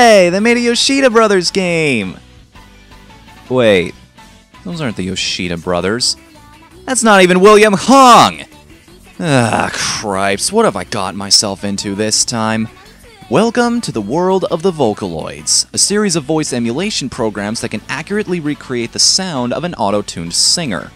Hooray! They made a Yoshida Brothers game! Wait, those aren't the Yoshida Brothers. That's not even William Hung! Ah, cripes, what have I got myself into this time? Welcome to the world of the Vocaloids, a series of voice emulation programs that can accurately recreate the sound of an auto-tuned singer.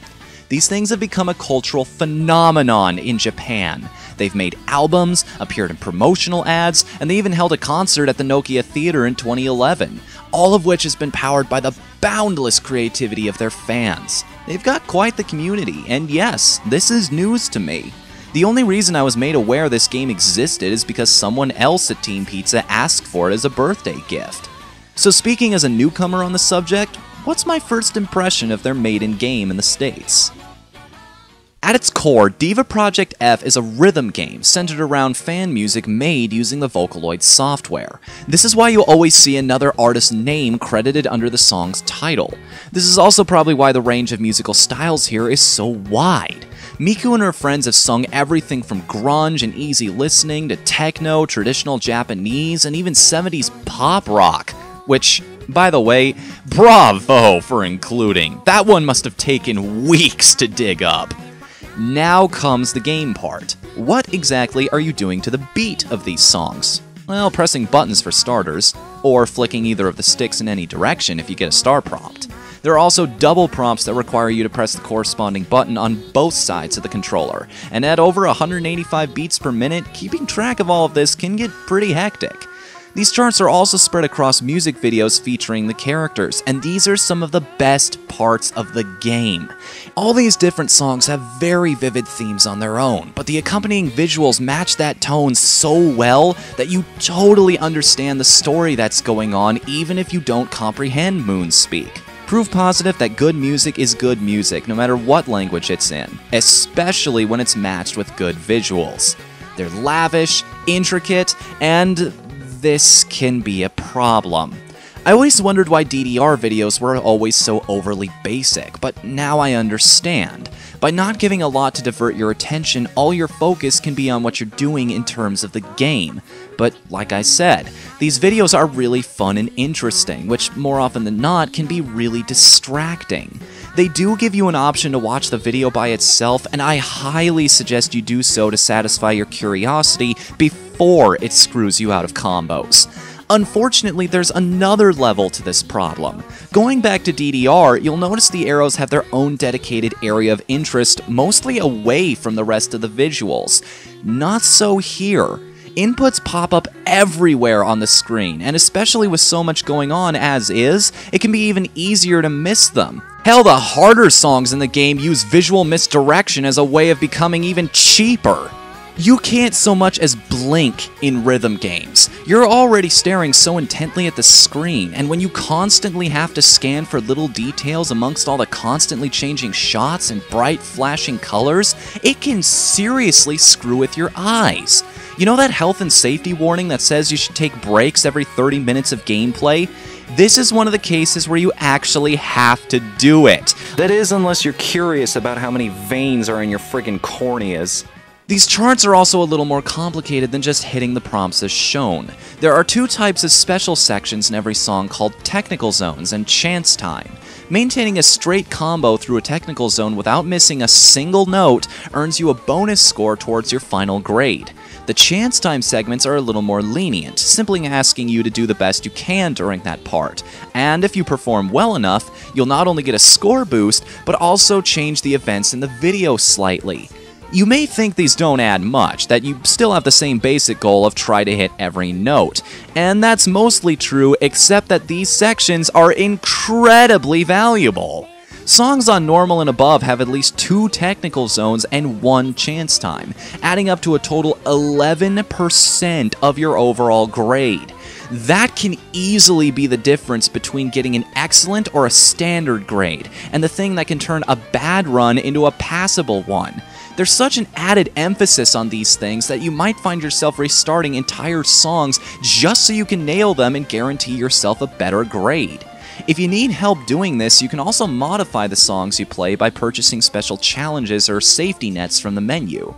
These things have become a cultural phenomenon in Japan. They've made albums, appeared in promotional ads, and they even held a concert at the Nokia Theater in 2011, all of which has been powered by the boundless creativity of their fans. They've got quite the community, and yes, this is news to me. The only reason I was made aware this game existed is because someone else at Team Pizza asked for it as a birthday gift. So speaking as a newcomer on the subject, what's my first impression of their maiden game in the States? At its core, Diva Project F is a rhythm game centered around fan music made using the Vocaloid software. This is why you'll always see another artist's name credited under the song's title. This is also probably why the range of musical styles here is so wide. Miku and her friends have sung everything from grunge and easy listening to techno, traditional Japanese, and even 70s pop rock, which, by the way, bravo for including. That one must have taken weeks to dig up. Now comes the game part. What exactly are you doing to the beat of these songs? Well, pressing buttons for starters, or flicking either of the sticks in any direction if you get a star prompt. There are also double prompts that require you to press the corresponding button on both sides of the controller, and at over 185 beats per minute, keeping track of all of this can get pretty hectic. These charts are also spread across music videos featuring the characters, and these are some of the best parts of the game. All these different songs have very vivid themes on their own, but the accompanying visuals match that tone so well that you totally understand the story that's going on even if you don't comprehend Moonspeak. Proof positive that good music is good music no matter what language it's in, especially when it's matched with good visuals. They're lavish, intricate, and this can be a problem. I always wondered why DDR videos were always so overly basic, but now I understand. By not giving a lot to divert your attention, all your focus can be on what you're doing in terms of the game. But like I said, these videos are really fun and interesting, which more often than not can be really distracting. They do give you an option to watch the video by itself, and I highly suggest you do so to satisfy your curiosity before it screws you out of combos. Unfortunately, there's another level to this problem. Going back to DDR, you'll notice the arrows have their own dedicated area of interest, mostly away from the rest of the visuals. Not so here. Inputs pop up everywhere on the screen, and especially with so much going on as is, it can be even easier to miss them. Hell, the harder songs in the game use visual misdirection as a way of becoming even cheaper. You can't so much as blink in rhythm games. You're already staring so intently at the screen, and when you constantly have to scan for little details amongst all the constantly changing shots and bright flashing colors, it can seriously screw with your eyes. You know that health and safety warning that says you should take breaks every 30 minutes of gameplay? This is one of the cases where you actually have to do it. That is, unless you're curious about how many veins are in your friggin' corneas. These charts are also a little more complicated than just hitting the prompts as shown. There are two types of special sections in every song called technical zones and chance time. Maintaining a straight combo through a technical zone without missing a single note earns you a bonus score towards your final grade. The chance time segments are a little more lenient, simply asking you to do the best you can during that part. And if you perform well enough, you'll not only get a score boost, but also change the events in the video slightly. You may think these don't add much, that you still have the same basic goal of try to hit every note. And that's mostly true, except that these sections are incredibly valuable. Songs on normal and above have at least 2 technical zones and 1 chance time, adding up to a total 11% of your overall grade. That can easily be the difference between getting an excellent or a standard grade, and the thing that can turn a bad run into a passable one. There's such an added emphasis on these things that you might find yourself restarting entire songs just so you can nail them and guarantee yourself a better grade. If you need help doing this, you can also modify the songs you play by purchasing special challenges or safety nets from the menu.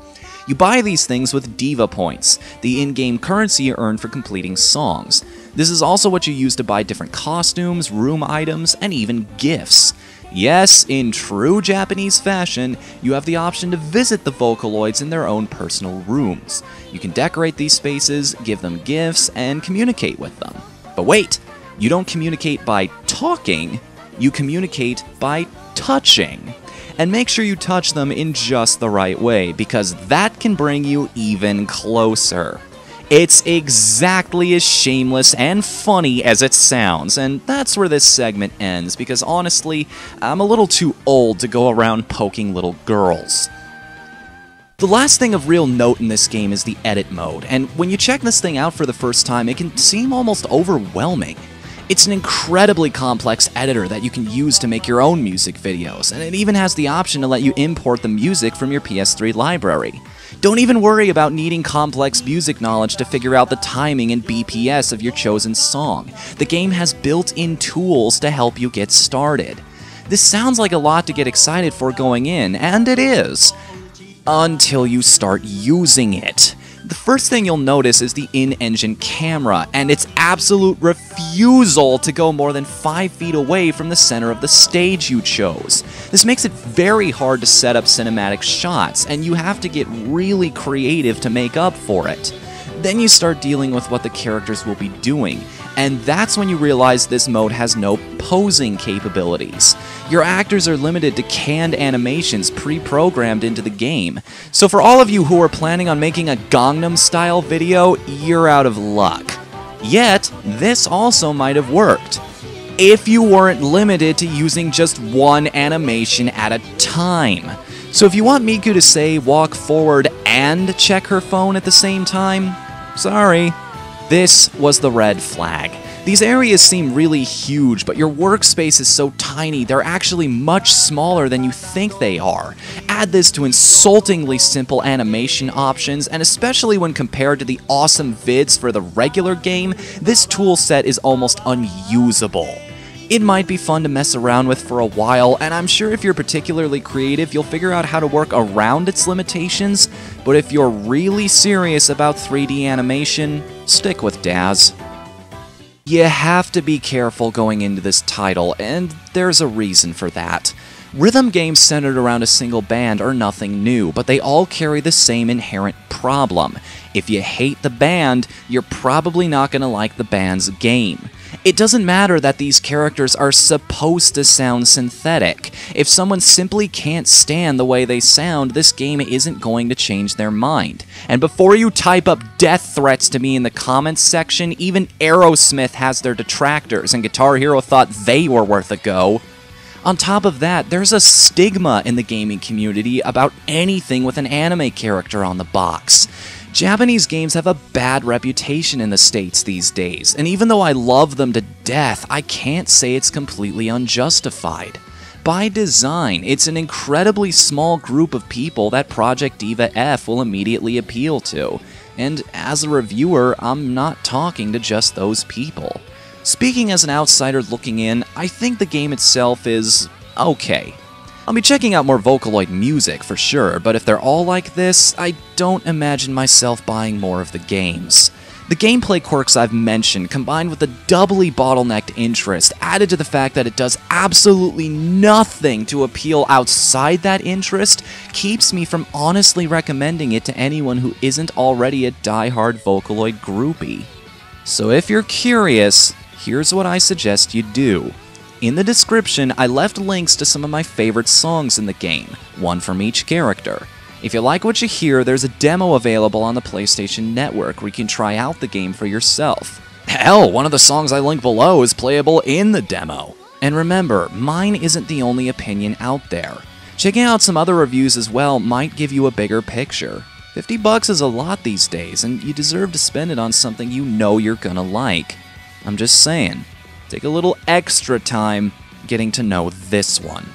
You buy these things with Diva points, the in-game currency you earn for completing songs. This is also what you use to buy different costumes, room items, and even gifts. Yes, in true Japanese fashion, you have the option to visit the Vocaloids in their own personal rooms. You can decorate these spaces, give them gifts, and communicate with them. But wait, you don't communicate by talking, you communicate by touching. And make sure you touch them in just the right way, because that can bring you even closer. It's exactly as shameless and funny as it sounds, and that's where this segment ends, because honestly, I'm a little too old to go around poking little girls. The last thing of real note in this game is the edit mode, and when you check this thing out for the first time, it can seem almost overwhelming. It's an incredibly complex editor that you can use to make your own music videos, and it even has the option to let you import the music from your PS3 library. Don't even worry about needing complex music knowledge to figure out the timing and BPS of your chosen song. The game has built-in tools to help you get started. This sounds like a lot to get excited for going in, and it is, until you start using it. The first thing you'll notice is the in-engine camera, and its absolute refusal to go more than 5 feet away from the center of the stage you chose. This makes it very hard to set up cinematic shots, and you have to get really creative to make up for it. Then you start dealing with what the characters will be doing, and that's when you realize this mode has no posing capabilities. Your actors are limited to canned animations pre-programmed into the game. So for all of you who are planning on making a Gangnam Style video, you're out of luck. Yet, this also might have worked, if you weren't limited to using just one animation at a time. So if you want Miku to say walk forward and check her phone at the same time, sorry. This was the red flag. These areas seem really huge, but your workspace is so tiny, they're actually much smaller than you think they are. Add this to insultingly simple animation options, and especially when compared to the awesome vids for the regular game, this tool set is almost unusable. It might be fun to mess around with for a while, and I'm sure if you're particularly creative, you'll figure out how to work around its limitations, but if you're really serious about 3D animation, stick with Daz. You have to be careful going into this title, and there's a reason for that. Rhythm games centered around a single band are nothing new, but they all carry the same inherent problem. If you hate the band, you're probably not going to like the band's game. It doesn't matter that these characters are supposed to sound synthetic. If someone simply can't stand the way they sound, this game isn't going to change their mind. And before you type up death threats to me in the comments section, even Aerosmith has their detractors, and Guitar Hero thought they were worth a go. On top of that, there's a stigma in the gaming community about anything with an anime character on the box. Japanese games have a bad reputation in the States these days, and even though I love them to death, I can't say it's completely unjustified. By design, it's an incredibly small group of people that Project Diva F will immediately appeal to, and as a reviewer, I'm not talking to just those people. Speaking as an outsider looking in, I think the game itself is okay. I'll be checking out more Vocaloid music for sure, but if they're all like this, I don't imagine myself buying more of the games. The gameplay quirks I've mentioned, combined with the doubly bottlenecked interest, added to the fact that it does absolutely nothing to appeal outside that interest, keeps me from honestly recommending it to anyone who isn't already a die-hard Vocaloid groupie. So if you're curious, here's what I suggest you do. In the description, I left links to some of my favorite songs in the game, one from each character. If you like what you hear, there's a demo available on the PlayStation Network where you can try out the game for yourself. Hell, one of the songs I link below is playable in the demo. And remember, mine isn't the only opinion out there. Checking out some other reviews as well might give you a bigger picture. $50 is a lot these days, and you deserve to spend it on something you know you're gonna like. I'm just saying. Take a little extra time getting to know this one.